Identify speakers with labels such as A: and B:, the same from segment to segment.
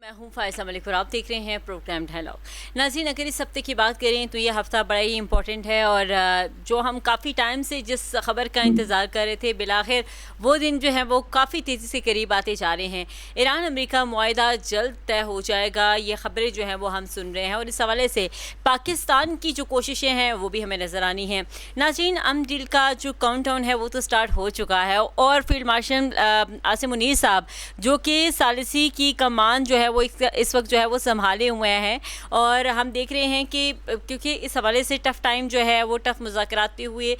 A: میں ہوں فائزہ ملک اور آپ دیکھ رہے ہیں پروگرام ڈائلاگ۔ ناظرین، اگر اس ہفتے کی بات کریں تو یہ ہفتہ بڑا ہی امپورٹنٹ ہے، اور جو ہم کافی ٹائم سے جس خبر کا انتظار کر رہے تھے، بالآخر وہ دن جو ہے وہ کافی تیزی سے قریب آتے جا رہے ہیں۔ ایران امریکہ معاہدہ جلد طے ہو جائے گا، یہ خبریں جو ہیں وہ ہم سن رہے ہیں، اور اس حوالے سے پاکستان کی جو کوششیں ہیں وہ بھی ہمیں نظر آنی ہیں۔ ناظرین، ام ڈیل کا جو کاؤنٹ ڈاؤن ہے وہ تو سٹارٹ ہو چکا ہے، اور فیلڈ مارشل عاصم منیر صاحب جو کہ ثالثی کی کمان جو ہے وہ اس وقت جو ہے وہ سنبھالے ہوئے ہیں، اور ہم دیکھ رہے ہیں کہ کیونکہ اس حوالے سے ٹف ٹائم جو ہے وہ ٹف مذاکراتی ہوئے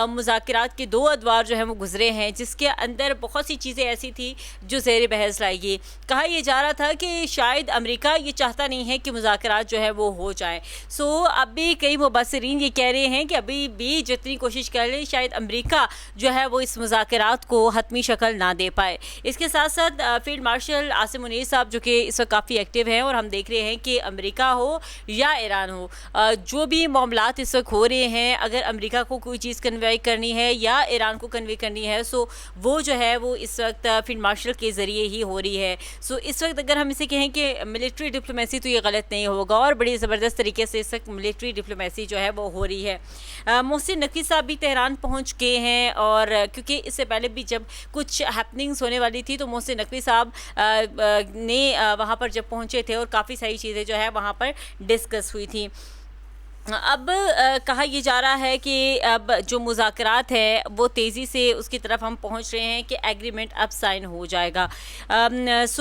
A: مذاکرات کے 2 ادوار جو ہیں وہ گزرے ہیں، جس کے اندر بہت سی چیزیں ایسی تھی جو زیر بحث لائی گئی۔ کہا یہ جا رہا تھا کہ شاید امریکہ یہ چاہتا نہیں ہے کہ مذاکرات جو ہے وہ ہو جائیں، اب بھی کئی مبصرین یہ کہہ رہے ہیں کہ ابھی بھی جتنی کوشش کر لیں شاید امریکہ جو ہے وہ اس مذاکرات کو حتمی شکل نہ دے پائے۔ اس کے ساتھ ساتھ فیلڈ مارشل عاصم منیر صاحب جو کہ اس وقت کافی ایکٹیو ہیں، اور ہم دیکھ رہے ہیں کہ امریکہ ہو یا ایران ہو، جو بھی معاملات اس وقت ہو رہے ہیں، اگر امریکہ کو کوئی چیز کنوے کرنی ہے یا ایران کو کنوے کرنی ہے، وہ جو ہے وہ اس وقت فیلڈ مارشل کے ذریعے ہی ہو رہی ہے۔ اس وقت اگر ہم اسے کہیں کہ ملٹری ڈپلومیسی، تو یہ غلط نہیں ہوگا، اور بڑی زبردست طریقے سے اس وقت ملٹری ڈپلومیسی جو ہے وہ ہو رہی ہے۔ محسن نقوی صاحب بھی تہران پہنچ گئے ہیں، اور کیونکہ اس سے پہلے بھی جب کچھ ہیپننگز ہونے والی تھی تو محسن نقوی صاحب نے وہاں پر جب پہنچے تھے، اور کافی ساری چیزیں جو ہے وہاں پر ڈسکس ہوئی تھیں۔ اب کہا یہ جا رہا ہے کہ اب جو مذاکرات ہے وہ تیزی سے اس کی طرف ہم پہنچ رہے ہیں کہ ایگریمنٹ اب سائن ہو جائے گا۔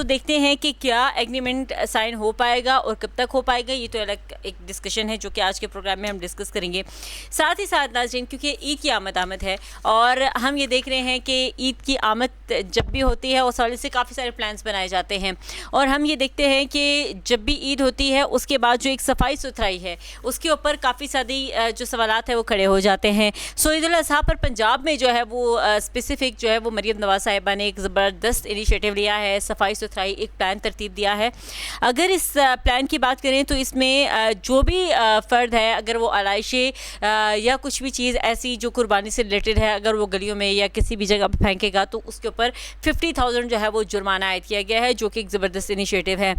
A: دیکھتے ہیں کہ کیا ایگریمنٹ سائن ہو پائے گا اور کب تک ہو پائے گا، یہ تو الگ ایک ڈسکشن ہے جو کہ آج کے پروگرام میں ہم ڈسکس کریں گے۔ ساتھ ہی ساتھ ناظرین، کیونکہ عید کی آمد ہے، اور ہم یہ دیکھ رہے ہیں کہ عید کی آمد جب بھی ہوتی ہے اس حوالے سے کافی سارے پلانس بنائے جاتے ہیں، اور ہم یہ دیکھتے ہیں کہ جب بھی عید ہوتی ہے اس کے بعد جو ایک صفائی ستھرائی ہے اس کے اوپر کافی ساری جو سوالات ہیں وہ کھڑے ہو جاتے ہیں۔ عید الاضحیٰ پر پنجاب میں جو ہے وہ اسپیسیفک جو ہے وہ مریم نواز صاحبہ نے ایک زبردست انیشیٹو لیا ہے، صفائی ستھرائی ایک پلان ترتیب دیا ہے۔ اگر اس پلان کی بات کریں تو اس میں جو بھی فرد ہے، اگر وہ علائشیں یا کچھ بھی چیز ایسی جو قربانی سے ریلیٹڈ ہے، اگر وہ گلیوں میں یا کسی بھی جگہ پہ پھینکے گا تو اس کے اوپر 50,000 جو ہے وہ جرمانہ عائد کیا گیا ہے، جو کہ ایک زبردست انیشیٹو ہے۔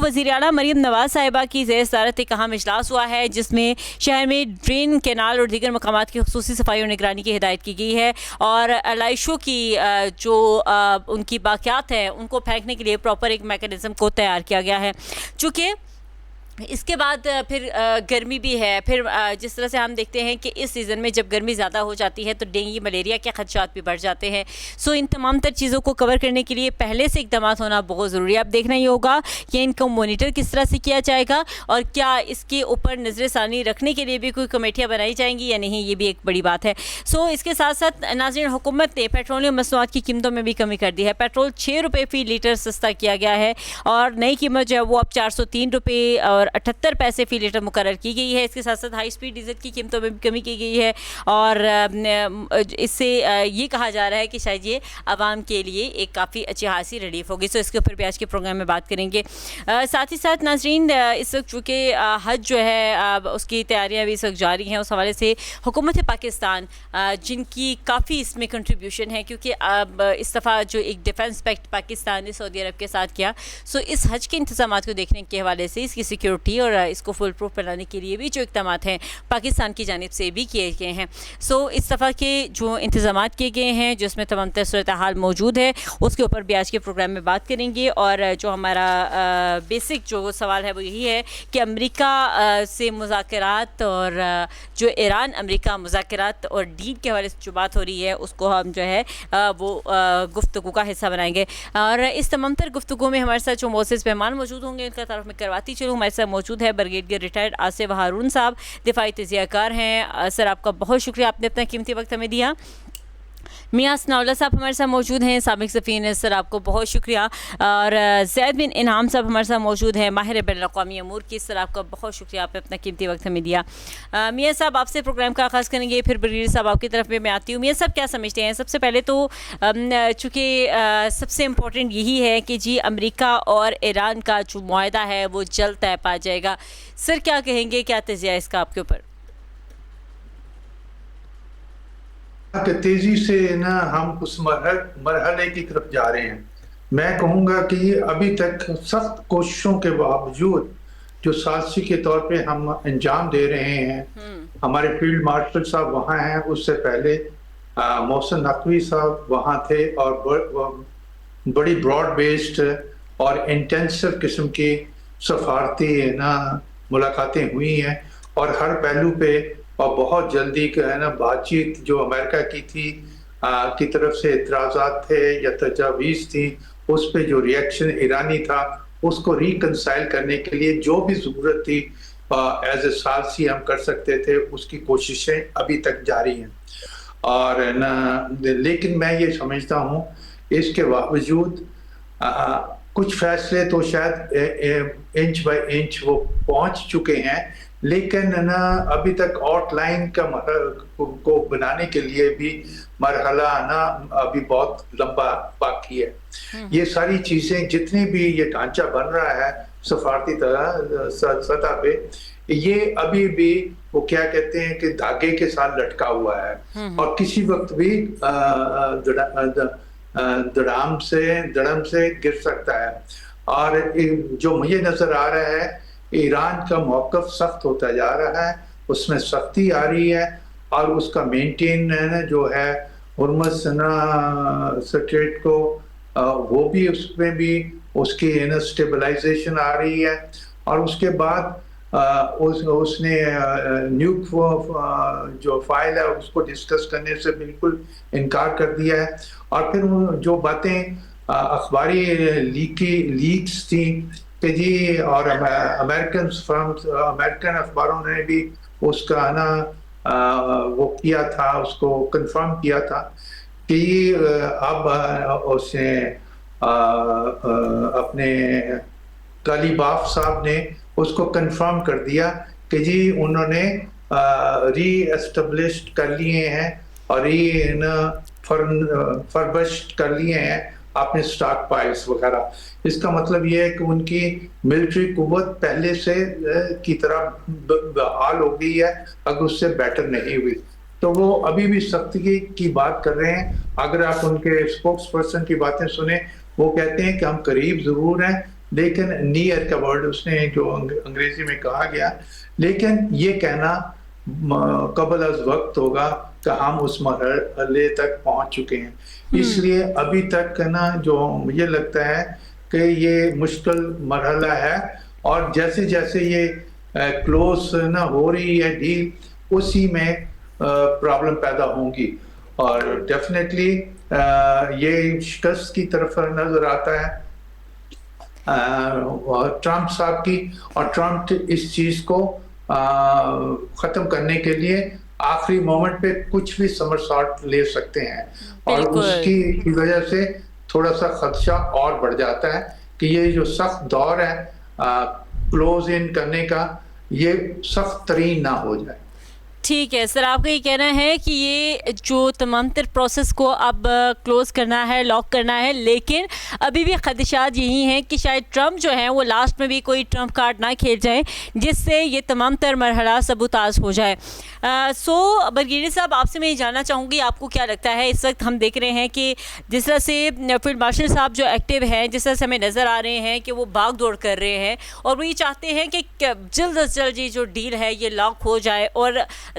A: وزیر اعلیٰ مریم نواز صاحبہ کی زیر صدارت ایک اہم اجلاس ہوا ہے، جس میں شہر میں ڈرین، کینال اور دیگر مقامات کی خصوصی صفائی اور نگرانی کی ہدایت کی گئی ہے، اور علائشوں کی جو ان کی باقیات ہیں ان کو پھینکنے کے لیے پراپر ایک میکانزم کو تیار کیا گیا ہے۔ چونکہ اس کے بعد پھر گرمی بھی ہے، پھر جس طرح سے ہم دیکھتے ہیں کہ اس سیزن میں جب گرمی زیادہ ہو جاتی ہے تو ڈینگی ملیریا کے خدشات بھی بڑھ جاتے ہیں۔ ان تمام تر چیزوں کو کور کرنے کے لیے پہلے سے اقدامات ہونا بہت ضروری ہے۔ اب دیکھنا یہ ہوگا کہ ان کو مانیٹر کس طرح سے کیا جائے گا، اور کیا اس کے اوپر نظر ثانی رکھنے کے لیے بھی کوئی کمیٹیاں بنائی جائیں گی یا نہیں، یہ بھی ایک بڑی بات ہے۔ اس کے ساتھ ساتھ ناظرین، حکومت نے پیٹرولیم مصنوعات کی قیمتوں میں بھی کمی کر دی ہے۔ پیٹرول 6 روپے فی لیٹر سستا کیا گیا ہے، اور نئی قیمت جو ہے وہ اب 403 روپے اور 78 پیسے فی لیٹر مقرر کی گئی ہے۔ اس کے ساتھ ساتھ ہائی سپیڈ ڈیزل کی قیمتوں میں بھی کمی کی گئی ہے، اور اس سے یہ کہا جا رہا ہے کہ شاید یہ عوام کے لیے ایک کافی اچھی خاصی ریلیف ہوگی۔ اس کے اوپر بھی آج کے پروگرام میں بات کریں گے۔ ساتھ ہی ساتھ ناظرین، اس وقت چونکہ حج جو ہے اس کی تیاریاں بھی اس وقت جاری ہیں، اس حوالے سے حکومت پاکستان جن کی کافی اس میں کنٹریبیوشن ہے، کیونکہ اب اس دفعہ جو ایک ڈیفنس پیکٹ پاکستان نے سعودی عرب کے ساتھ کیا، اس حج کے انتظامات کو دیکھنے کے حوالے سے اس کی سیکیورٹی اور اس کو فل پروف بنانے کے لیے بھی جو اقدامات ہیں پاکستان کی جانب سے بھی کیے گئے ہیں۔ اس دفعہ کے جو انتظامات کیے گئے ہیں، جس میں تمام تر صورتحال موجود ہے، اس کے اوپر بھی آج کے پروگرام میں بات کریں گے۔ اور جو ہمارا بیسک جو سوال ہے وہ یہی ہے کہ امریکہ سے مذاکرات، اور جو ایران امریکہ مذاکرات اور ڈیل کے حوالے سے جو بات ہو رہی ہے اس کو ہم جو ہے وہ گفتگو کا حصہ بنائیں گے۔ اور اس تمام تر گفتگو میں ہمارے ساتھ جو معزز مہمان موجود ہوں گے ان کا تعارف میں کرواتی چلوں۔ ہمارے ساتھ موجود ہے برگیڈیئر ریٹائرڈ آصف ہارون صاحب، دفاعی تجزیہ کار ہیں۔ سر، آپ کا بہت شکریہ، آپ نے اپنا قیمتی وقت ہمیں دیا۔ میاں ثناء اللہ صاحب ہمارے ساتھ موجود ہیں، سابق سفیر، سر آپ کو بہت شکریہ۔ اور زید بن انعام صاحب ہمارے ساتھ موجود ہیں، ماہر بین الاقوامی امور کی، سر آپ کا بہت شکریہ، آپ نے اپنا قیمتی وقت ہمیں دیا۔ میاں صاحب، آپ سے پروگرام کا آغاز کریں گے، پھر برگیڈیئر صاحب آپ کی طرف میں آتی ہوں۔ میاں صاحب، کیا سمجھتے ہیں؟ سب سے پہلے تو چونکہ سب سے امپورٹنٹ یہی ہے کہ جی امریکہ اور ایران کا جو معاہدہ ہے وہ جلد طے پا جائے گا، سر کیا کہیں گے، کیا تجزیہ ہے اس کا آپ کے اوپر؟
B: کہ تیزی سے نا ہم اس مرحلے کی طرف جا رہے ہیں میں کہوں گا کہ ابھی تک سخت کوششوں کے باوجود جو ثالثی کے طور پہ ہم انجام دے رہے ہیں، ہمارے فیلڈ مارشل صاحب وہاں ہیں، اس سے پہلے محسن نقوی صاحب وہاں تھے، اور بڑی براڈ بیسڈ اور انٹینسو قسم کی سفارتی ملاقاتیں ہوئی ہیں، اور ہر پہلو پہ اور بہت جلدی بات چیت جو امریکہ کی تھی کی طرف سے اعتراضات تھے یا تجاویز تھی، اس پہ جو ریئیکشن ایرانی تھا اس کو ریکنسائل کرنے کے لیے جو بھی ضرورت تھی ایز اے ثالثی ہم کر سکتے تھے، اس کی کوششیں ابھی تک جاری ہیں. اور لیکن میں یہ سمجھتا ہوں اس کے باوجود کچھ فیصلے تو شاید انچ بائی انچ وہ پہنچ چکے ہیں، لیکن ابھی تک آؤٹ لائن کو بنانے کے لیے بھی مرحلہ ابھی بہت لمبا باقی ہے. یہ ساری چیزیں جتنی بھی یہ ڈھانچہ بن رہا ہے سفارتی سطح پہ، یہ ابھی بھی وہ کیا کہتے ہیں کہ دھاگے کے ساتھ لٹکا ہوا ہے، اور کسی وقت بھی دڑم سے گر سکتا ہے. اور جو مجھے نظر آ رہا ہے ایران کا موقف سخت ہوتا جا رہا ہے، اس میں سختی آ رہی ہے، اور اس کا مینٹین جو ہے ہرمز سٹریٹ کو وہ بھی اس میں بھی اس کی سٹیبلائزیشن آ رہی ہے. اور اس کے بعد اس نے نیوک جو فائل ہے اس کو ڈسکس کرنے سے بالکل انکار کر دیا ہے. اور پھر جو باتیں اخباری لیکس تھیں کہ جی، اور امریکن اخباروں نے بھی اس کا وہ کیا تھا، اس کو کنفرم کیا تھا کہ اب اس نے اپنے غالیباف صاحب نے اس کو کنفرم کر دیا کہ جی انہوں نے ری اسٹیبلشڈ کر لیے ہیں اور فربشت کر لیے ہیں اپنے سٹاک پائلز وغیرہ. اس کا مطلب یہ ہے کہ ان کی ملٹری قوت پہلے سے کی طرح بحال ہو گئی ہے، اگر اس سے بیٹر نہیں ہوئی. تو وہ ابھی بھی سختی کی بات کر رہے ہیں. اگر آپ ان کے اسپوکس پرسن کی باتیں سنیں، وہ کہتے ہیں کہ ہم قریب ضرور ہیں، لیکن نیئر کا ورڈ اس نے جو انگریزی میں کہا گیا، لیکن یہ کہنا قبل از وقت ہوگا کہ ہم اس مرحلے تک پہنچ چکے ہیں. اس لیے ابھی تک جو مجھے لگتا ہے کہ یہ مشکل مرحلہ ہے، اور جیسے جیسے یہ کلوز ہو رہی ہے ڈیل، اسی میں پرابلم پیدا ہوں گی. اور ڈیفینیٹلی یہ شکست کی طرف نظر آتا ہے ٹرمپ صاحب کی، اور ٹرمپ اس چیز کو ختم کرنے کے لیے آخری مومنٹ پہ کچھ بھی سمرساٹ لے سکتے ہیں، اور اس کی وجہ سے تھوڑا سا خدشہ اور بڑھ جاتا ہے کہ یہ جو سخت دور ہے کلوز ان کرنے کا، یہ سخت ترین نہ ہو جائے.
A: ٹھیک ہے سر، آپ کا یہ کہنا ہے کہ یہ جو تمام تر پروسیس کو اب کلوز کرنا ہے، لاک کرنا ہے، لیکن ابھی بھی خدشات یہی ہیں کہ شاید ٹرمپ جو ہیں وہ لاسٹ میں بھی کوئی ٹرمپ کارڈ نہ کھیل جائیں جس سے یہ تمام تر مرحلہ سبوتاژ ہو جائے. برگیڑی صاحب، آپ سے میں یہ جاننا چاہوں گی آپ کو کیا لگتا ہے؟ اس وقت ہم دیکھ رہے ہیں کہ جس طرح سے فیلڈ مارشل صاحب جو ایکٹیو ہیں، جس طرح سے ہمیں نظر آ رہے ہیں کہ وہ بھاگ دوڑ کر رہے ہیں، اور وہ یہ چاہتے ہیں کہ جلد از جلد یہ جو ڈیل ہے یہ لاک ہو جائے اور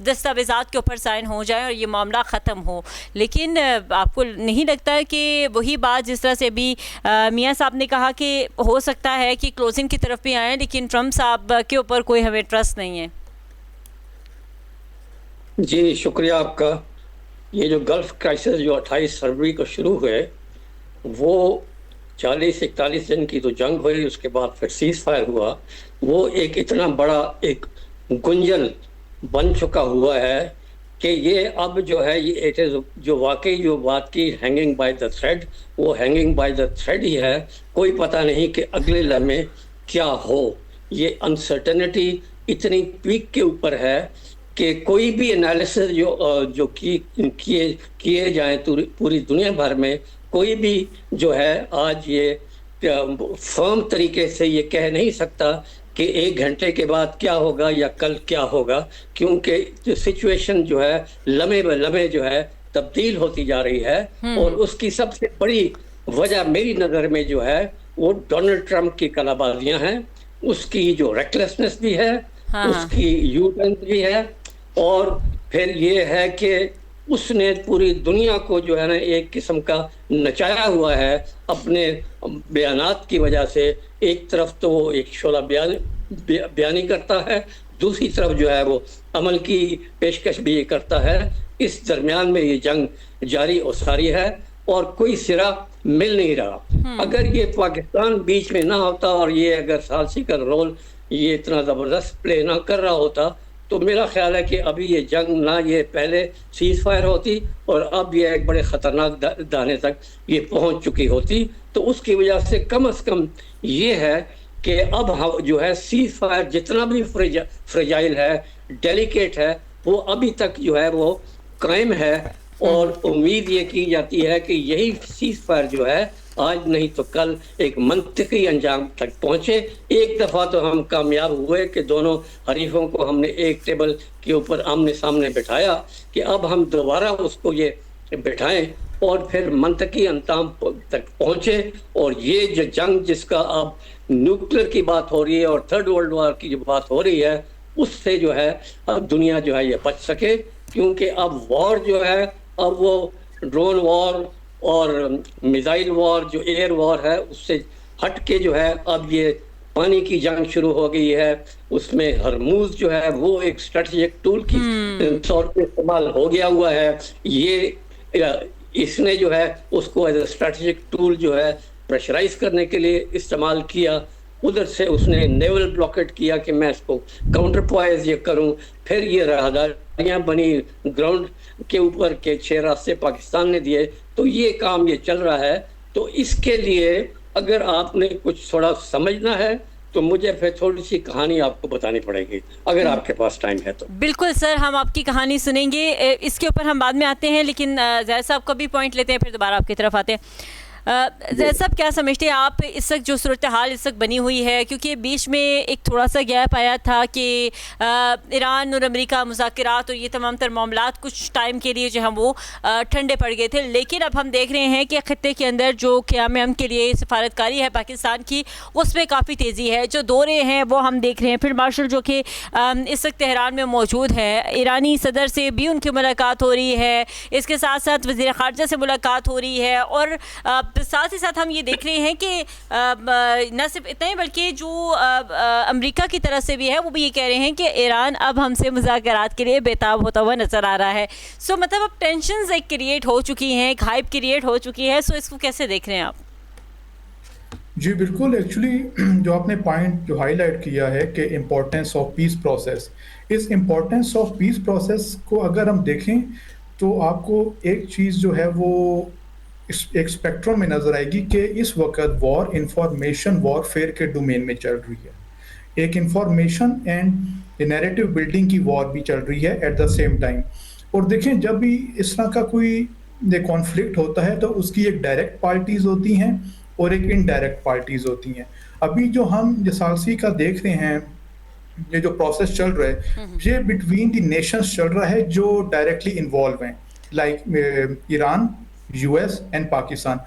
A: دستاویزات کے اوپر سائن ہو جائیں اور یہ معاملہ ختم ہو. لیکن آپ کو نہیں لگتا کہ وہی بات جس طرح سے بھی میاں صاحب نے کہا کہ ہو سکتا ہے کہ کلوزنگ کی طرف بھی آئیں، لیکن ٹرمپ صاحب کے اوپر کوئی ہمیں ٹرسٹ نہیں ہے؟
C: جی شکریہ آپ کا. یہ جو گلف کرائسس جو 28 فروری کو شروع ہوئے، وہ 40-41 دن کی تو جنگ ہوئی، اس کے بعد پھر سیز فائر ہوا. وہ ایک اتنا بڑا ایک گنجل بن چکا ہوا ہے کہ یہ اب جو ہے یہ جو واقعی جو بات کی ہینگنگ بائی دا تھریڈ، وہ ہینگنگ بائی دا تھریڈ ہی ہے. کوئی پتہ نہیں کہ اگلے لمحے کیا ہو. یہ انسرٹنٹی اتنی پیک کے اوپر ہے کہ کوئی بھی انالیسس جو کیے جائیں پوری دنیا بھر میں، کوئی بھی جو ہے آج یہ فرم طریقے سے یہ کہہ نہیں سکتا کہ 1 گھنٹے کے بعد کیا ہوگا یا کل کیا ہوگا، کیونکہ جو سچویشن جو ہے لمحے بہ لمحے جو ہے تبدیل ہوتی جا رہی ہے. اور اس کی سب سے بڑی وجہ میری نظر میں جو ہے وہ ڈونلڈ ٹرمپ کی کلابازیاں ہیں, اس کی جو ریکلیسنس بھی ہے, اس کی یو ٹرن بھی ہے, اور پھر یہ ہے کہ اس نے پوری دنیا کو جو ہے نا ایک قسم کا نچایا ہوا ہے اپنے بیانات کی وجہ سے. ایک طرف تو وہ ایک شعلہ بیانی کرتا ہے, دوسری طرف جو ہے وہ عمل کی پیشکش بھی یہ کرتا ہے. اس درمیان میں یہ جنگ جاری و ساری ہے اور کوئی سرا مل نہیں رہا. اگر یہ پاکستان بیچ میں نہ ہوتا اور یہ اگر ثالثی کا رول یہ اتنا زبردست پلے نہ کر رہا ہوتا تو میرا خیال ہے کہ ابھی یہ جنگ نہ یہ پہلے سیز فائر ہوتی اور اب یہ ایک بڑے خطرناک دانے تک یہ پہنچ چکی ہوتی. تو اس کی وجہ سے کم از کم یہ ہے کہ اب جو ہے سیز فائر جتنا بھی فریجائل ہے, ڈیلیکیٹ ہے, وہ ابھی تک جو ہے وہ قائم ہے, اور امید یہ کی جاتی ہے کہ یہی سیز فائر جو ہے آج نہیں تو کل ایک منطقی انجام تک پہنچے. ایک دفعہ تو ہم کامیاب ہوئے کہ دونوں حریفوں کو ہم نے ایک ٹیبل کے اوپر آمنے سامنے بٹھایا, کہ اب ہم دوبارہ اس کو یہ بٹھائیں اور پھر منطقی انجام تک پہنچے. اور یہ جو جنگ جس کا اب نیوکلیر کی بات ہو رہی ہے اور تھرڈ ورلڈ وار کی جو بات ہو رہی ہے, اس سے جو ہے اب دنیا جو ہے یہ بچ سکے, کیونکہ اب وار جو ہے اب وہ ڈرون وار اور میزائل وار جو ایئر وار ہے اس سے ہٹ کے جو ہے اب یہ پانی کی جنگ شروع ہو گئی ہے. اس میں ہرموز جو ہے وہ ایک اسٹریٹجک ٹول کی طور پہ استعمال ہو گیا ہوا ہے. یہ اس نے جو ہے اس کو ایز اے اسٹریٹجک ٹول جو ہے پریشرائز کرنے کے لیے استعمال کیا. ادھر سے اس نے نیول بلاکٹ کیا کہ میں اس کو کاؤنٹر پوائز یہ کروں. پھر یہ راہداریاں بنی گراؤنڈ کے اوپر کے 6 راستے پاکستان نے دیے. تو یہ کام یہ چل رہا ہے. تو اس کے لیے اگر آپ نے کچھ تھوڑا سمجھنا ہے تو مجھے پھر تھوڑی سی کہانی آپ کو بتانی پڑے گی اگر آپ کے پاس ٹائم ہے تو.
A: بالکل سر, ہم آپ کی کہانی سنیں گے, اس کے اوپر ہم بعد میں آتے ہیں, لیکن زید صاحب کا بھی پوائنٹ لیتے ہیں پھر دوبارہ آپ کی طرف آتے ہیں. زید صاحب کیا سمجھتے ہیں آپ اس وقت جو صورتحال اس وقت بنی ہوئی ہے, کیونکہ بیچ میں ایک تھوڑا سا گیپ آیا تھا کہ ایران اور امریکہ مذاکرات اور یہ تمام تر معاملات کچھ ٹائم کے لیے جو ہیں وہ ٹھنڈے پڑ گئے تھے, لیکن اب ہم دیکھ رہے ہیں کہ خطے کے اندر جو قیام امن کے لیے سفارتکاری ہے پاکستان کی اس میں کافی تیزی ہے. جو دورے ہیں وہ ہم دیکھ رہے ہیں, فیلڈ مارشل جو کہ اس وقت تہران میں موجود ہے, ایرانی صدر سے بھی ان کی ملاقات ہو رہی ہے, اس کے ساتھ ساتھ وزیر خارجہ سے ملاقات ہو رہی ہے, اور ساتھ ہی ساتھ ہم یہ دیکھ رہے ہیں کہ نہ صرف اتنا ہی بلکہ جو امریکہ کی طرف سے بھی ہے وہ بھی یہ کہہ رہے ہیں کہ ایران اب ہم سے مذاکرات کے لیے بےتاب ہوتا ہوا نظر آ رہا ہے. سو مطلب اب ٹینشنز ایک کریٹ ہو چکی ہیں, ایک ہائپ کریٹ ہو چکی ہے. سو اس کو کیسے دیکھ رہے ہیں آپ؟
D: جی بالکل, ایکچولی جو آپ نے پوائنٹ جو ہائی لائٹ کیا ہے کہ امپورٹینس آف پیس پروسیس, اس امپورٹینس آف پیس پروسیس کو اگر ہم دیکھیں تو آپ کو ایک چیز جو ہے وہ ایک اسپیکٹرم میں نظر آئے گی کہ اس وقت وار انفارمیشن وار فیئر کے ڈومین میں چل رہی ہے. ایک انفارمیشن اینڈ نیریٹو بلڈنگ کی وار بھی چل رہی ہے ایٹ دا سیم ٹائم. اور دیکھیں جب بھی اس طرح کا کوئی کانفلکٹ ہوتا ہے تو اس کی ایک ڈائریکٹ پارٹیز ہوتی ہیں اور ایک انڈائریکٹ پارٹیز ہوتی ہیں. ابھی جو ہم جسالسی کا دیکھ رہے ہیں, یہ جو پروسیس چل رہا ہے یہ بٹوین دی نیشنز چل رہا ہے جو ڈائریکٹلی انوالو ہیں, like Iran, U S and Pakistan.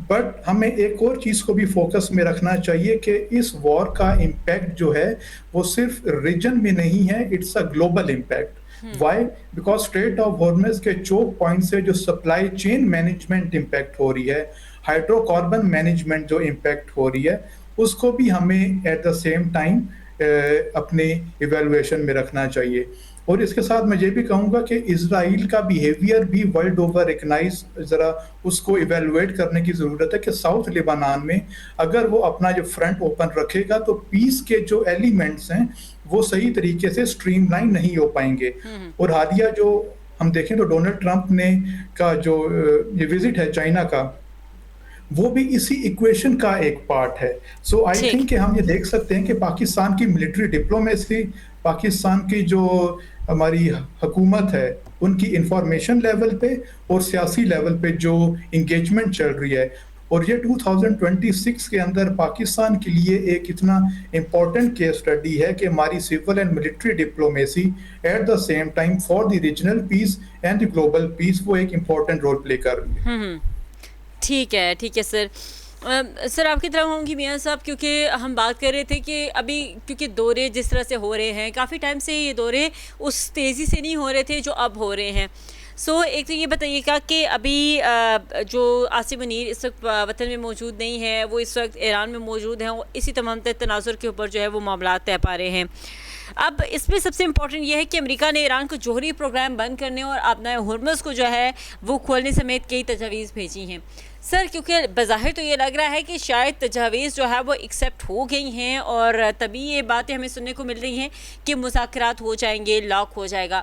D: But ہمیں ایک اور چیز کو بھی فوکس میں رکھنا چاہیے کہ اس وار کا امپیکٹ جو ہے وہ صرف ریجن میں نہیں ہے, it's a global impact. Why? Because strait of Hormuz کے چوک پوائنٹ سے جو سپلائی چین مینجمنٹ امپیکٹ ہو رہی ہے, ہائیڈرو کاربن مینجمنٹ جو امپیکٹ ہو رہی ہے, اس کو بھی ہمیں ایٹ دا سیم ٹائم اپنے ایویلویشن میں رکھنا چاہیے. اور اس کے ساتھ میں یہ بھی کہوں گا کہ اسرائیل کا بیہیویئر بھی ورلڈ اوور ریکگنائز ذرا اس کو ایویلویٹ کرنے کی ضرورت ہے کہ ساؤتھ لیبنان میں اگر وہ اپنا جو فرنٹ اوپن رکھے گا تو پیس کے جو ایلیمنٹس ہیں وہ صحیح طریقے سے اسٹریم لائن نہیں ہو پائیں گے. اور حالیہ جو ہم دیکھیں تو ڈونلڈ ٹرمپ نے کا جو یہ وزٹ ہے چائنا کا, وہ بھی اسی ایکویشن کا ایک پارٹ ہے. سو آئی تھنک کہ ہم یہ دیکھ سکتے ہیں کہ پاکستان کی ملٹری ڈپلومیسی, پاکستان کی جو ہماری حکومت ہے ان کی انفارمیشن لیول پہ اور سیاسی لیول پہ جو انگیجمنٹ چل رہی ہے, اور یہ 2026 کے اندر پاکستان کے لیے ایک اتنا امپورٹنٹ کیس اسٹڈی ہے کہ ہماری civil and military diplomacy at the same time for the regional peace and the global peace وہ ایک امپورٹنٹ رول پلے کر رہی ہے.
A: ٹھیک ہے سر. سر آپ کی طرف ہوں گی میاں صاحب, کیونکہ ہم بات کر رہے تھے کہ ابھی کیونکہ دورے جس طرح سے ہو رہے ہیں, کافی ٹائم سے یہ دورے اس تیزی سے نہیں ہو رہے تھے جو اب ہو رہے ہیں. ایک تو یہ بتائیے گا کہ ابھی جو آصف منیر اس وقت وطن میں موجود نہیں ہے, وہ اس وقت ایران میں موجود ہیں, اسی تمام تناظر کے اوپر جو ہے وہ معاملات طے پا رہے ہیں. اب اس میں سب سے امپورٹنٹ یہ ہے کہ امریکہ نے ایران کو جوہری پروگرام بند کرنے اور آبنائے ہرمز کو جو ہے وہ کھولنے سمیت کئی تجاویز بھیجی ہیں. سر کیونکہ بظاہر تو یہ لگ رہا ہے کہ شاید تجاویز جو ہے وہ ایکسیپٹ ہو گئی ہیں اور تبھی یہ باتیں ہمیں سننے کو مل رہی ہیں کہ مذاکرات ہو جائیں گے, لاک ہو جائے گا.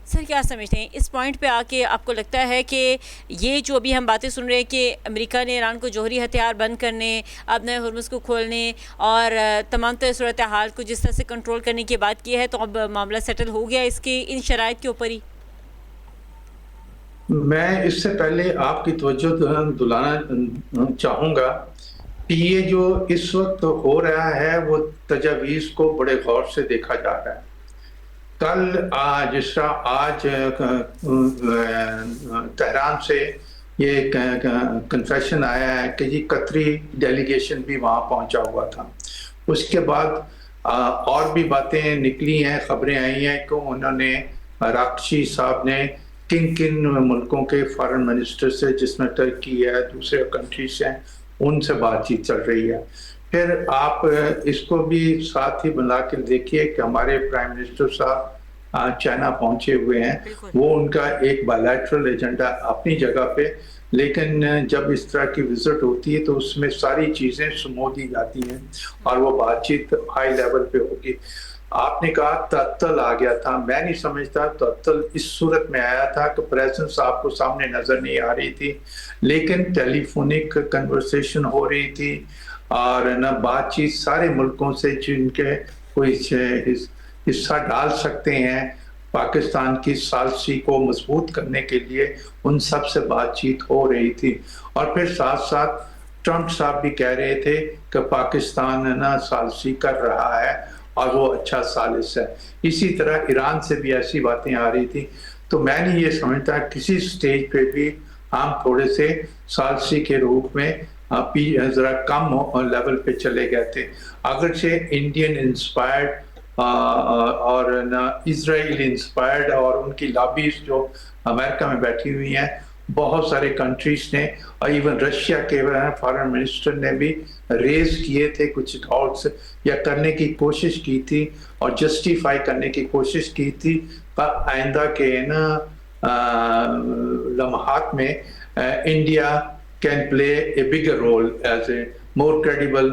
A: سر کیا سمجھتے ہیں اس پوائنٹ پہ آ کے آپ کو لگتا ہے کہ یہ جو ابھی ہم باتیں سن رہے ہیں کہ امریکہ نے ایران کو جوہری ہتھیار بند کرنے, آبنائے ہرمز کو کھولنے اور تمام تر صورتحال کو جس طرح سے کنٹرول کرنے کی بات کی ہے, تو اب معاملہ سیٹل ہو گیا اس کے ان شرائط کے اوپر ہی؟
B: میں اس سے پہلے آپ کی توجہ دلانا چاہوں گا کہ یہ جو اس وقت ہو رہا ہے وہ تجاویز کو بڑے غور سے دیکھا جا رہا ہے. کل جس طرح آج تہران سے یہ کنفیشن آیا ہے کہ یہ قطری ڈیلیگیشن بھی وہاں پہنچا ہوا تھا. اس کے بعد اور بھی باتیں نکلی ہیں, خبریں آئی ہیں کہ انہوں نے راکشی صاحب نے کن ملکوں کے فارن منسٹر سے, جس میں ترکی ہے, دوسرے کنٹریز ہیں, ان سے بات چیت چل رہی ہے. پھر آپ اس کو بھی ساتھ ہی بنا کے دیکھیے کہ ہمارے پرائم منسٹر صاحب چائنا پہنچے ہوئے ہیں. وہ ان کا ایک بائیلیٹرل ایجنڈا اپنی جگہ پہ, لیکن جب اس طرح کی وزٹ ہوتی ہے تو اس میں ساری چیزیں سمو دی جاتی ہیں اور وہ بات چیت ہائی لیول پہ ہوگی. آپ نے کہا تعطل آ گیا تھا, میں نہیں سمجھتا تعطل اس صورت میں آیا تھا کہ پریزنس آپ کو سامنے نظر نہیں آ رہی تھی, لیکن ٹیلی فونک کنورسیشن ہو رہی تھی اور نہ بات چیت سارے ملکوں سے جن کے کوئی حصہ ڈال سکتے ہیں پاکستان کی ثالثی کو مضبوط کرنے کے لیے, ان سب سے بات چیت ہو رہی تھی. اور پھر ساتھ ساتھ ٹرمپ صاحب بھی کہہ رہے تھے کہ پاکستان نا ثالثی کر رہا ہے اور وہ اچھا ثالث ہے. اسی طرح ایران سے بھی ایسی باتیں آ رہی تھی. تو میں نہیں یہ سمجھتا کسی سٹیج پہ بھی ہم تھوڑے سے ثالثی کے روپ میں ذرا کم لیول پہ چلے گئے تھے. اگرچہ انڈین انسپائرڈ اور اسرائیل انسپائرڈ اور ان کی لابیز جو امریکہ میں بیٹھی ہوئی ہیں, بہت سارے کنٹریز نے اور ایون رشیا کے فارن منسٹر نے بھی ریز کیے تھے کچھ ڈاؤٹس یا کرنے کی کوشش کی تھی اور جسٹیفائی کرنے کی کوشش کی تھی آئندہ کے لمحات میں India can play a bigger role as a more credible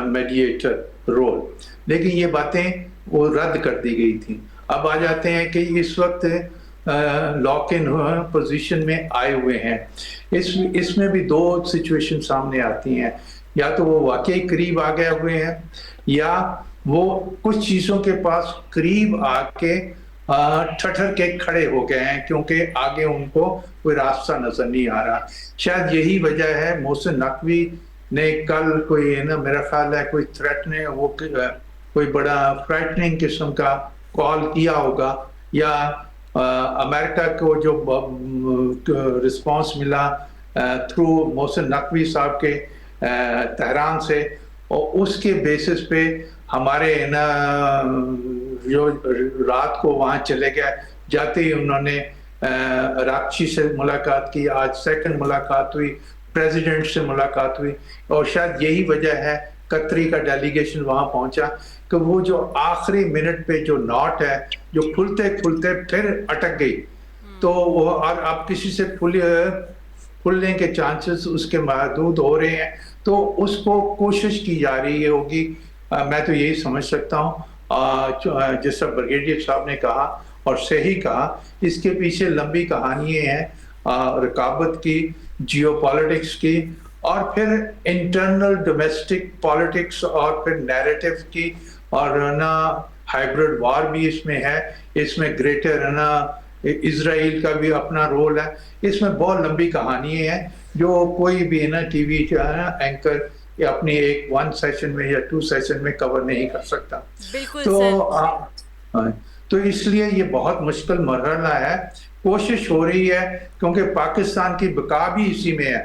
B: mediator role. لیکن یہ باتیں وہ رد کر دی گئی تھیں. اب آ جاتے ہیں کہ اس وقت لاک ان پوزیشن میں آئے ہوئے ہیں. اس میں بھی دو سچویشن سامنے آتی ہیں, یا تو وہ واقعی قریب آ گئے ہوئے ہیں یا وہ کچھ چیزوں کے پاس قریب آ کے ٹھٹر کے کھڑے ہو گئے ہیں کیونکہ آگے ان کو کوئی راستہ نظر نہیں آ رہا. شاید یہی وجہ ہے محسن نقوی نے کل کوئی میرا خیال ہے کوئی تھریٹ نے وہ کوئی بڑا فرائٹننگ قسم کا کال کیا ہوگا, یا امریکہ کو جو رسپانس ملا تھرو محسن نقوی صاحب کے تہران سے, اور اس کے بیسس پہ ہمارے جو رات کو وہاں چلے گئے, جاتے ہی انہوں نے راکچی سے ملاقات کی, آج سیکنڈ ملاقات ہوئی, پریزیڈنٹ سے ملاقات ہوئی, اور شاید یہی وجہ ہے قطری کا ڈیلیگیشن وہاں پہنچا کہ وہ جو آخری منٹ پہ جو نوٹ ہے جو کھلتے کھلتے پھر اٹک گئی, تو وہ اور اب کسی سے کھلنے کے چانسز اس کے محدود ہو رہے ہیں, تو اس کو کوشش کی جا رہی ہوگی. میں تو یہی سمجھ سکتا ہوں, جس طرح بریگیڈیئر صاحب نے کہا اور صحیح کہا, اس کے پیچھے لمبی کہانیاں ہیں رقابت کی, جیو پالیٹکس کی, اور پھر انٹرنل ڈومیسٹک پالیٹکس, اور پھر نیریٹو کی, اور ہائیبرڈ وار بھی اس میں ہے, اس میں گریٹر اسرائیل کا بھی اپنا رول ہے. اس میں بہت لمبی کہانیاں ہیں جو کوئی بھی ٹی وی اینکر یا اپنی ایک 1 سیشن میں یا 2 سیشن میں کور نہیں کر سکتا. تو اس لیے یہ بہت مشکل مرحلہ ہے. کوشش ہو رہی ہے کیونکہ پاکستان کی بقا بھی اسی میں ہے.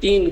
C: 3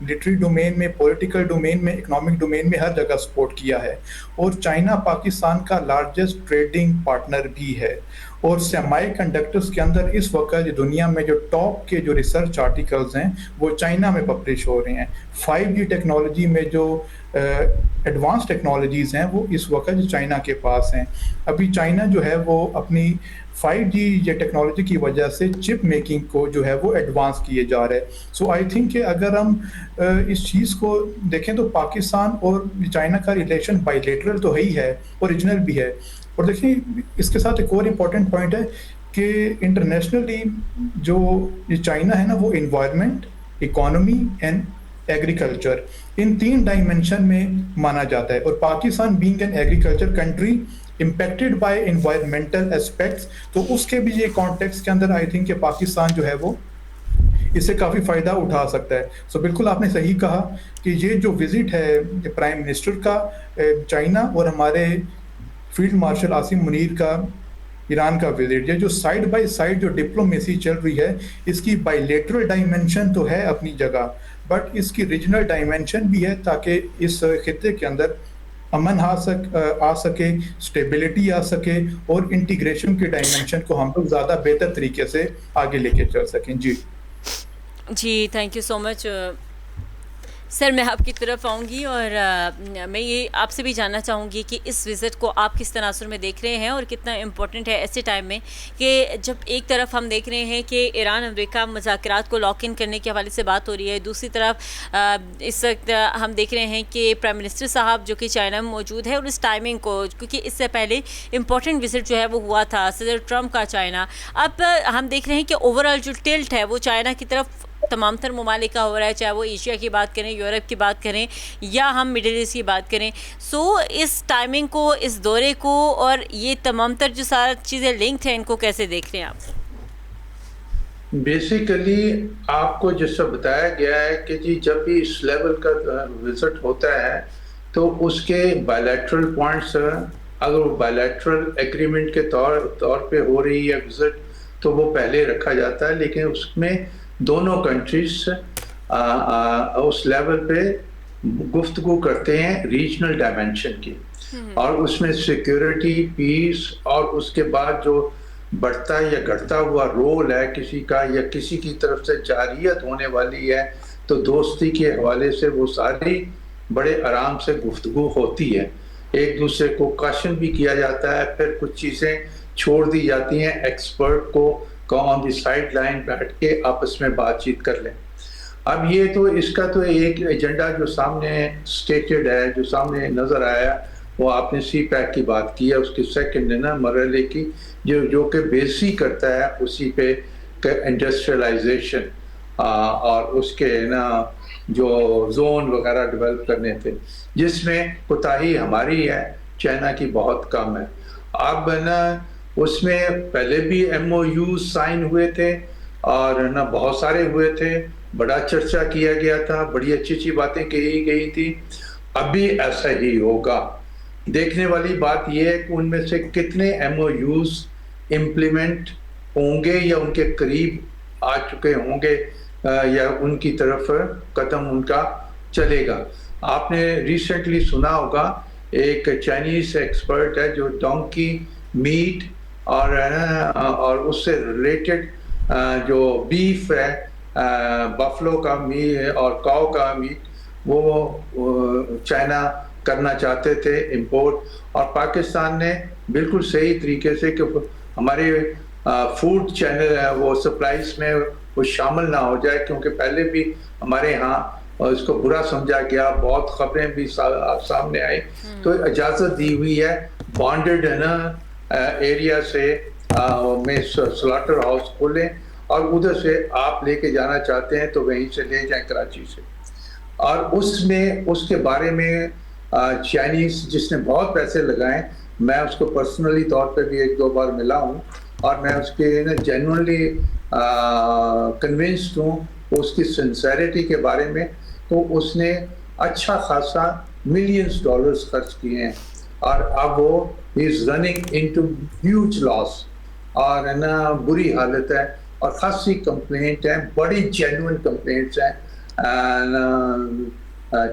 D: ملٹری ڈومین میں, پولیٹیکل ڈومین میں, اکنامک ڈومین میں, ہر جگہ سپورٹ کیا ہے. اور چائنا پاکستان کا لارجسٹ ٹریڈنگ پارٹنر بھی ہے. اور سیمی کنڈکٹرز کے اندر اس وقت دنیا میں جو ٹاپ کے جو ریسرچ آرٹیکلز ہیں وہ چائنا میں پبلش ہو رہے ہیں. 5G ٹیکنالوجی میں جو ایڈوانس ٹیکنالوجیز ہیں وہ اس وقت چائنا کے پاس ہیں. ابھی چائنا جو ہے وہ اپنی 5G یہ ٹیکنالوجی کی وجہ سے چپ میکنگ کو جو ہے وہ ایڈوانس کیے جا رہے ہیں. سو آئی تھنک کہ اگر ہم اس چیز کو دیکھیں تو پاکستان اور چائنا کا ریلیشن بائی لیٹرل تو ہے ہی ہے, اوریجنل بھی ہے. اور دیکھیں اس کے ساتھ ایک اور امپورٹنٹ پوائنٹ ہے کہ انٹرنیشنلی جو یہ چائنا ہے نا وہ environment, economy and agriculture, in 3 dimension میں مانا جاتا ہے. اور Pakistan being an agriculture country impacted by environmental aspects, تو اس کے بھی یہ کانٹیکس کے اندر آئی تھنک کہ پاکستان جو ہے وہ اس سے کافی فائدہ اٹھا سکتا ہے. سو بالکل آپ نے صحیح کہا کہ یہ جو وزٹ ہے پرائم منسٹر کا چائنا اور ہمارے فیلڈ مارشل عاصم منیر کا ایران کا وزٹ, یہ جو سائڈ بائی سائڈ جو ڈپلومیسی چل رہی ہے اس کی بائی لیٹرل ڈائمینشن تو ہے اپنی جگہ, بٹ اس کی ریجنل ڈائمینشن بھی ہے تاکہ اس خطے کے اندر امن آ سکے, اسٹیبلٹی آ سکے, اور انٹیگریشن کی ڈائمینشن کو ہم لوگ زیادہ بہتر طریقے سے آگے لے کے چل سکیں.
A: جی تھینک یو سو مچ سر. میں آپ کی طرف آؤں گی اور میں یہ آپ سے بھی جاننا چاہوں گی کہ اس وزٹ کو آپ کس تناظر میں دیکھ رہے ہیں اور کتنا امپورٹنٹ ہے ایسے ٹائم میں کہ جب ایک طرف ہم دیکھ رہے ہیں کہ ایران امریکہ مذاکرات کو لاک ان کرنے کے حوالے سے بات ہو رہی ہے, دوسری طرف اس وقت ہم دیکھ رہے ہیں کہ پرائم منسٹر صاحب جو کہ چائنا میں موجود ہے, اور اس ٹائمنگ کو کیونکہ اس سے پہلے امپورٹنٹ وزٹ جو ہے وہ ہوا تھا صدر ٹرمپ کا چائنا, اب ہم دیکھ رہے ہیں کہ اوور آل جو ٹلٹ ہے وہ چائنا کی طرف تمام تر ممالک کا ہو رہا ہے, چاہے وہ ایشیا کی بات کریں, یورپ کی بات کریں, یا ہم مڈل ایسٹ کی بات کریں. سو اس ٹائمنگ کو, اس دورے کو, اور یہ تمام تر جو سارا چیزیں لنکڈ ہیں ان کو کیسے دیکھ رہے ہیں آپ؟
B: بیسیکلی آپ کو جس سے بتایا گیا ہے کہ جی جب بھی اس لیول کا وزٹ ہوتا ہے تو اس کے بائیلیٹرل پوائنٹس, اگر وہ بائیلیٹرل ایگریمنٹ کے طور پہ ہو رہی ہے وزٹ تو وہ پہلے رکھا جاتا ہے, لیکن اس میں دونوں کنٹریز اس لیول پہ گفتگو کرتے ہیں ریجنل ڈائمینشن کی, اور اس میں سیکیورٹی, پیس, اور اس کے بعد جو بڑھتا یا گھٹتا ہوا رول ہے کسی کا یا کسی کی طرف سے جارحیت ہونے والی ہے تو دوستی کے حوالے سے وہ ساری بڑے آرام سے گفتگو ہوتی ہے. ایک دوسرے کو کوشچن بھی کیا جاتا ہے, پھر کچھ چیزیں چھوڑ دی جاتی ہیں ایکسپرٹ کو آن دی سائڈ لائن بیٹھ کے آپس میں بات چیت کر لیں. اب یہ تو اس کا تو ایک ایجنڈا جو سامنے سٹیٹڈ ہے, جو سامنے نظر آیا, وہ آپ نے سی پیک کی بات کی ہے, اس کے سیکنڈ نا مرحلے کی جو کہ بیسی کرتا ہے اسی پہ انڈسٹریلائزیشن اور اس کے نا جو زون وغیرہ ڈیولپ کرنے تھے, جس میں کوتاہی ہماری ہے, چائنا کی بہت کم ہے. اب نا اس میں پہلے بھی ایم او یوز سائن ہوئے تھے اور نا بہت سارے ہوئے تھے, بڑا چرچا کیا گیا تھا, بڑی اچھی اچھی باتیں کہی گئی تھی. اب بھی ایسا ہی ہوگا. دیکھنے والی بات یہ ہے کہ ان میں سے کتنے ایم او یوز امپلیمنٹ ہوں گے یا ان کے قریب آ چکے ہوں گے یا ان کی طرف قدم ان کا چلے گا. آپ نے ریسنٹلی سنا ہوگا ایک چائنیز ایکسپرٹ ہے جو ڈونکی میٹ اور اس سے ریلیٹڈ جو بیف ہے, بفلو کا میٹ اور کاؤ کا میٹ, وہ چائنا کرنا چاہتے تھے امپورٹ, اور پاکستان نے بالکل صحیح طریقے سے کہ ہمارے فوڈ چینل ہے وہ سپلائز میں وہ شامل نہ ہو جائے, کیونکہ پہلے بھی ہمارے ہاں اس کو برا سمجھا گیا, بہت خبریں بھی سامنے آئی, تو اجازت دی ہوئی ہے بانڈڈ ہے نا ایریا سے میں سلاٹر ہاؤس کھولیں اور ادھر سے آپ لے کے جانا چاہتے ہیں تو وہیں سے لے جائیں کراچی سے. اور اس میں اس کے بارے میں چائنیز جس نے بہت پیسے لگائے, میں اس کو پرسنلی طور پہ بھی 1-2 بار ملا ہوں اور میں اس کے جینوئنلی کنونسڈ ہوں اس کی سنسیریٹی کے بارے میں. تو اس نے اچھا خاصا ملینز ڈالرز خرچ کیے ہیں اور اب وہ از رننگ انٹو ہیوج لاس اور نا بری حالت ہے, اور خاصی کمپلینٹ ہیں, بڑی جینوئن کمپلینٹس ہیں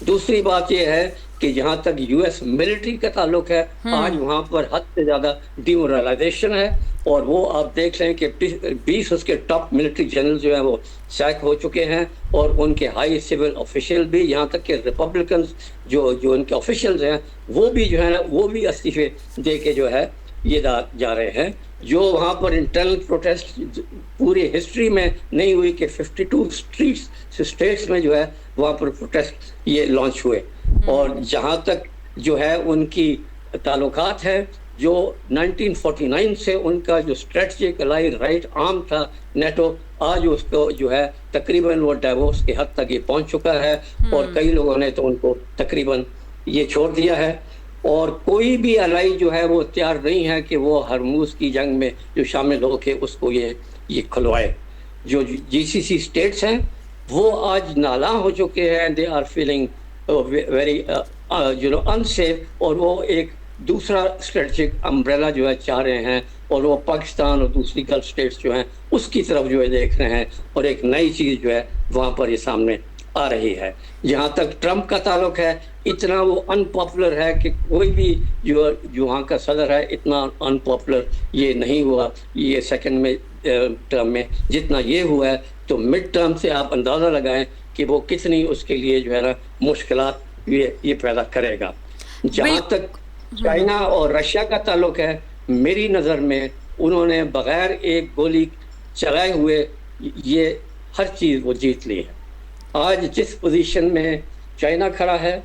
C: دوسری بات یہ ہے کہ جہاں تک یو ایس ملٹری کا تعلق ہے، آج وہاں پر حد سے زیادہ ڈیمورلائزیشن ہے، اور وہ آپ دیکھ لیں کہ 20 اس کے ٹاپ ملٹری جنرل جو ہیں وہ سیک ہو چکے ہیں، اور ان کے ہائی سول آفیشیل بھی، یہاں تک کہ ریپبلکنز جو ان کے آفیشیلز ہیں وہ بھی جو ہے نا وہ بھی استعفے دے کے جو ہے یہ جا رہے ہیں. جو وہاں پر انٹرنل پروٹیسٹ پوری ہسٹری میں نہیں ہوئی کہ 52 اسٹیٹس میں جو ہے وہاں پر پروٹیسٹ یہ لانچ ہوئے. اور جہاں تک جو ہے ان کی تعلقات ہے، جو 1949 سے ان کا جو اسٹریٹجک الائی رائٹ عام تھا نیٹو، آج اس کو جو ہے تقریباً وہ ڈائیورس کی حد تک یہ پہنچ چکا ہے، اور کئی لوگوں نے تو ان کو تقریباً یہ چھوڑ دیا ہے. اور کوئی بھی الائی جو ہے وہ تیار نہیں ہے کہ وہ ہرموز کی جنگ میں جو شامل ہو کے اس کو یہ کھلوائے. جو GCC اسٹیٹس ہیں وہ آج نالاں ہو چکے ہیں، they are feeling very unsafe, اور وہ ایک دوسرا اسٹریٹجک امبریلا جو ہے چاہ رہے ہیں، اور وہ پاکستان اور دوسری گلف اسٹیٹس جو ہیں اس کی طرف جو ہے دیکھ رہے ہیں، اور ایک نئی چیز جو ہے وہاں پر یہ سامنے آ رہی ہے. جہاں تک ٹرمپ کا تعلق ہے، اتنا وہ ان پاپولر ہے کہ کوئی بھی جو وہاں کا صدر ہے اتنا ان پاپولر یہ نہیں ہوا یہ سیکنڈ میں ٹرم میں جتنا یہ ہوا ہے. تو مڈ ٹرم سے آپ اندازہ لگائیں کہ وہ کتنی اس کے لیے جو ہے نا مشکلات یہ پیدا کرے گا. جہاں تک چائنا اور رشیا کا تعلق ہے، میری نظر میں انہوں نے بغیر ایک گولی چلائے ہوئے یہ ہر چیز وہ جیت لی ہے. آج جس پوزیشن میں چائنا کھڑا ہے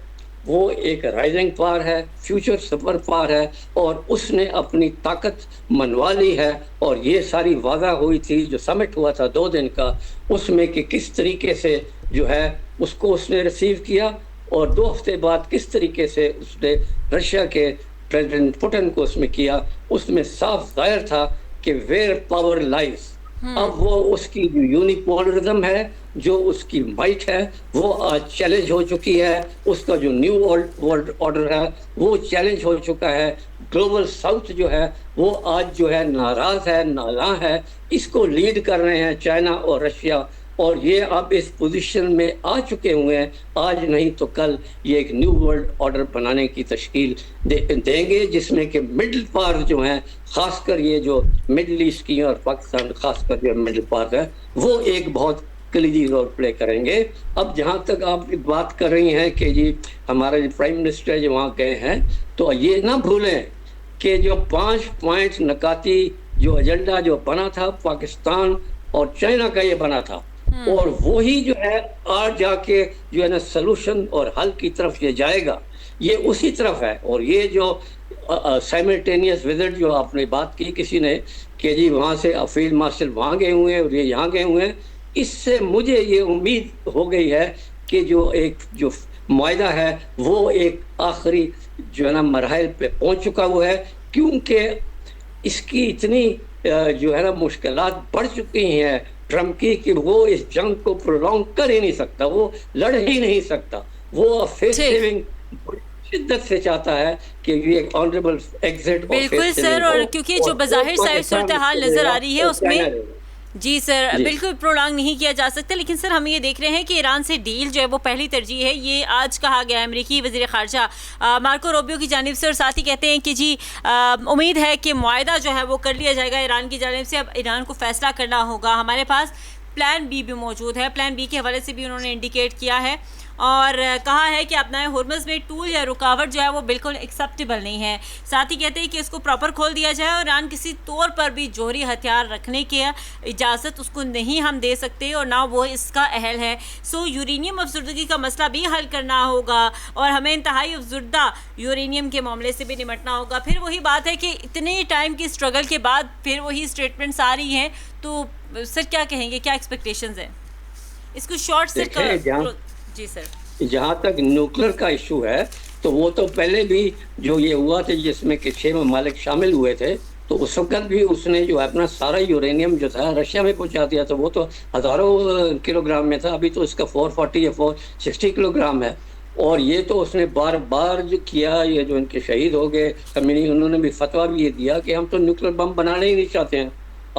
C: وہ ایک رائزنگ پاور ہے، فیوچر سپر پاور ہے، اور اس نے اپنی طاقت منوا لی ہے. اور یہ ساری واضح ہوئی تھی جو سمٹ ہوا تھا 2 دن کا، اس میں کہ کس طریقے سے جو ہے اس کو اس نے ریسیو کیا، اور 2 ہفتے بعد کس طریقے سے اس نے رشیا کے پریزیڈنٹ پوٹن کو اس میں کیا. اس میں صاف ظاہر تھا کہ ویئر پاور لائز. اب وہ اس کی جو یونیپولرزم ہے، جو اس کی مائٹ ہے، وہ آج چیلنج ہو چکی ہے. اس کا جو نیو ورلڈ آرڈر ہے وہ چیلنج ہو چکا ہے. گلوبل ساؤتھ جو ہے وہ آج جو ہے ناراض ہے، نالاں ہے. اس کو لیڈ کر رہے ہیں چائنا اور رشیا، اور یہ اب اس پوزیشن میں آ چکے ہوئے ہیں. آج نہیں تو کل یہ ایک نیو ورلڈ آرڈر بنانے کی تشکیل دیں گے، جس میں کہ مڈل پاور جو ہیں، خاص کر یہ جو مڈل ایسٹ کی اور پاکستان خاص کر جو مڈل پاور ہے، وہ ایک بہت کلیدی رول پلے کریں گے. اب جہاں تک آپ بات کر رہی ہیں کہ جی ہمارے پرائم منسٹر جو وہاں گئے ہیں، تو یہ نہ بھولیں کہ جو 5 پوائنٹ نکاتی جو ایجنڈا جو بنا تھا پاکستان اور چائنا کا یہ بنا تھا، اور وہی جو ہے آج جا کے جو ہے نا سلوشن اور حل کی طرف یہ جائے گا، یہ اسی طرف ہے. اور یہ جو سائملٹینیس وزٹ جو آپ نے بات کی کسی نے کہ جی وہاں سے فیلڈ مارشل وہاں گئے ہوئے ہیں اور یہ یہاں گئے ہوئے ہیں، اس سے مجھے یہ امید ہو گئی ہے کہ جو ایک جو معاہدہ ہے وہ ایک آخری جو ہے نا مراحل پہ پہنچ چکا ہوا ہے. کیونکہ اس کی اتنی جو ہے نا مشکلات بڑھ چکی ہیں ٹرمپ کی کہ وہ اس جنگ کو پرولونگ کر ہی نہیں سکتا، وہ لڑ ہی نہیں سکتا. وہ فیس سیونگ شدت سے چاہتا ہے کہ یہ ایک آنریبل ایگزٹ.
A: بالکل سر، اور کیونکہ جو بظاہر صاحب صورتحال نظر آ رہی ہے اس میں جی سر بالکل پرولانگ نہیں کیا جا سکتا. لیکن سر ہم یہ دیکھ رہے ہیں کہ ایران سے ڈیل جو ہے وہ پہلی ترجیح ہے، یہ آج کہا گیا امریکی وزیر خارجہ مارکو روبیو کی جانب سے، اور ساتھ ہی کہتے ہیں کہ جی امید ہے کہ معاہدہ جو ہے وہ کر لیا جائے گا ایران کی جانب سے. اب ایران کو فیصلہ کرنا ہوگا. ہمارے پاس پلان بی بھی موجود ہے، پلان بی کے حوالے سے بھی انہوں نے انڈیکیٹ کیا ہے اور کہا ہے کہ اپنا ہرمز میں ٹول یا رکاوٹ جو ہے وہ بالکل ایکسیپٹیبل نہیں ہے. ساتھ ہی کہتے ہیں کہ اس کو پراپر کھول دیا جائے، اور ایران کسی طور پر بھی جوہری ہتھیار رکھنے کی اجازت اس کو نہیں ہم دے سکتے، اور نہ وہ اس کا اہل ہے. سو یورینیم افزردگی کا مسئلہ بھی حل کرنا ہوگا، اور ہمیں انتہائی افزردہ یورینیم کے معاملے سے بھی نمٹنا ہوگا. پھر وہی بات ہے کہ اتنے ٹائم کی اسٹرگل کے بعد پھر وہی اسٹیٹمنٹس آ رہی ہیں. تو سر کیا کہیں گے، کیا ایکسپیکٹیشنز ہیں اس کو شارٹ سے؟ جی سر،
C: جہاں تک نیوکلر کا ایشو ہے تو وہ تو پہلے بھی جو یہ ہوا تھا جس میں کہ 6 ممالک شامل ہوئے تھے، تو اس وقت بھی اس نے جو اپنا سارا یورینیم جو تھا رشیا میں پہنچا دیا تھا. وہ تو ہزاروں کلو گرام میں تھا، ابھی تو اس کا 440 یا 460 کلو گرام ہے. اور یہ تو اس نے بار بار جو کیا، یہ جو ان کے شہید ہو گئے خمینی، انہوں نے بھی فتویٰ بھی یہ دیا کہ ہم تو نیوکلر بم بنانا ہی نہیں چاہتے ہیں.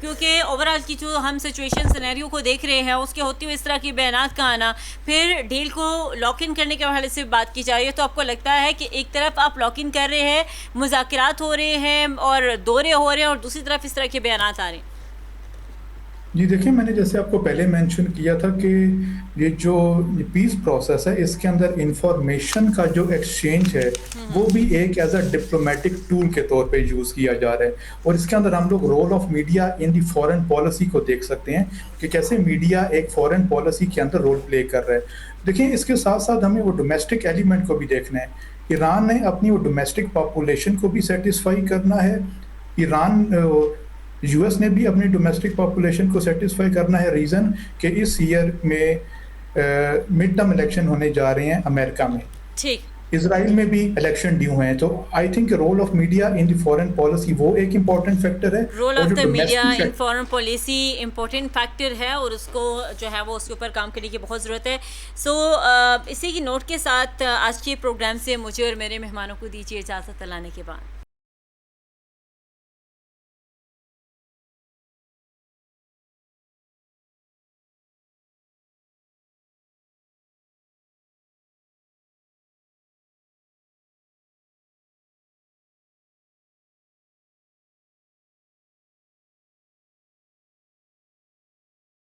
A: کیونکہ اوور آل کی جو ہم سچویشن سینیریو کو دیکھ رہے ہیں اس کے ہوتے ہوئے اس طرح کی بیانات کا آنا، پھر ڈیل کو لاک ان کرنے کے حوالے سے بات کی جا رہی ہے، تو آپ کو لگتا ہے کہ ایک طرف آپ لاک ان کر رہے ہیں، مذاکرات ہو رہے ہیں اور دورے ہو رہے ہیں، اور دوسری طرف اس طرح کے بیانات آ رہے ہیں؟
D: جی دیکھیں، میں نے جیسے آپ کو پہلے مینشن کیا تھا کہ یہ جو پیس پروسیس ہے اس کے اندر انفارمیشن کا جو ایکسچینج ہے وہ بھی ایک ایز اے ڈپلومیٹک ٹول کے طور پہ یوز کیا جا رہا ہے، اور اس کے اندر ہم لوگ role of media in the foreign policy کو دیکھ سکتے ہیں کہ کیسے میڈیا ایک فورن پالیسی کے اندر رول پلے کر رہا ہے. دیکھیں، اس کے ساتھ ساتھ ہمیں وہ ڈومیسٹک ایلیمنٹ کو بھی دیکھنا ہے. ایران نے اپنی وہ ڈومیسٹک پاپولیشن کو بھی سیٹسفائی کرنا ہے. یو ایس نے بھی اپنی ڈومیسٹک پاپولیشن کو سیٹسفائی کرنا ہے. ریزن کہ اس ایئر میں مڈ ٹرم الیکشن ہونے جا رہے ہیں امریکہ میں،
A: ٹھیک.
D: اسرائیل میں بھی الیکشن ڈیو ہیں. تو I think role of media in the foreign policy وہ ایک امپورٹنٹ فیکٹر ہے.
A: رول
D: اور
A: آف
D: جو
A: the media
D: domestic
A: in foreign policy important factor ہے، اور اس کو جو ہے وہ اس کے اوپر کام کرنے کی بہت ضرورت ہے. سو اسی کی نوٹ کے ساتھ آج کے پروگرام سے مجھے اور میرے مہمانوں کو دیجیے اجازت. اللہ نے کے بعد.